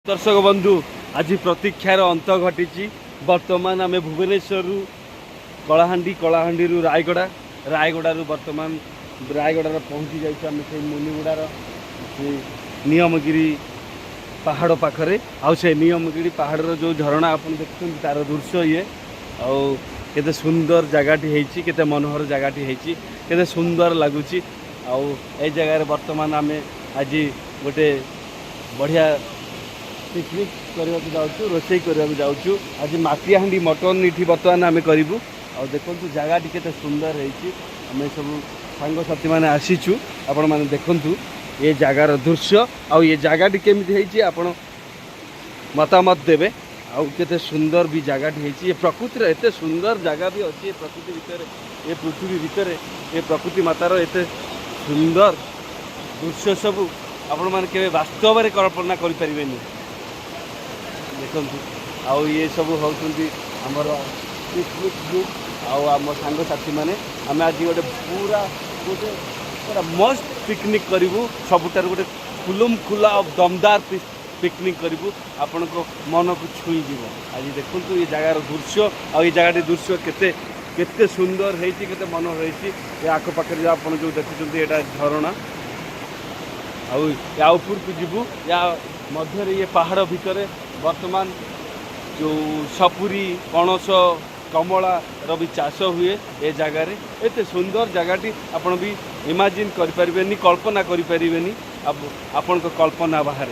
दर्शक बंधु आज प्रतीक्षार अंत घटी। बर्तमान आम भुवनेश्वर कलाहांडी कलाहांडी रायगड़ा रायगड़ू बर्तमान रायगड़ा पहुँची जाम से मुनिगुड़ार नियमगिरी पहाड़ पाखरे से नियमगिरी पहाड़ जो झरणा आप देखते तार दृश्य ये आते सुंदर जगहटी होते मनोहर जगहटी होते सुंदर लगुच जगार बर्तमान आम आज गोटे बढ़िया पिकनिक करने जाऊँ रोषे करने जाऊँ आज माटिहांडी मटन ये बर्तमान आम करूँ देखो जगहटी के सुंदर होमें सब सांगसाथी मैंने आसीचु आपण मैंने देखु ये जगार दृश्य आ ये जगहटी केमी आप मतामत देवे आते सुंदर भी जगहटी ये प्रकृतिर एत सुंदर जगह भी अच्छी प्रकृति भितर ये पृथ्वी भितर ये प्रकृति मातार एत सुंदर दृश्य सब आपण मैंने के वास्तव में कल्पना करें देखु आउ ये सब होती आमर पिकनिक ग्रुप आम सांगसाथी मैंने आम आज गोटे पूरा गोटे पूरा मस्त पिकनिक करूँ सबुठार गोटे खुलम खुला और दमदार पिकनिक करूँ आपण को मन को छुई आज देखु ये जगार दृश्य आ जगह दृश्य केते केते सुंदर होते मनोहर होती आखपाखे जो आप जो देखुं यहाँ झरणा या ऊपर को जीवु या मध्य ये पहाड़ भितर वर्तमान जो सपुरी पणस कमला भी चाष हुए ए जगार एत सुंदर जगहटी आपण भी इमाजिन करें कल्पना करें आपण कल्पना बाहर।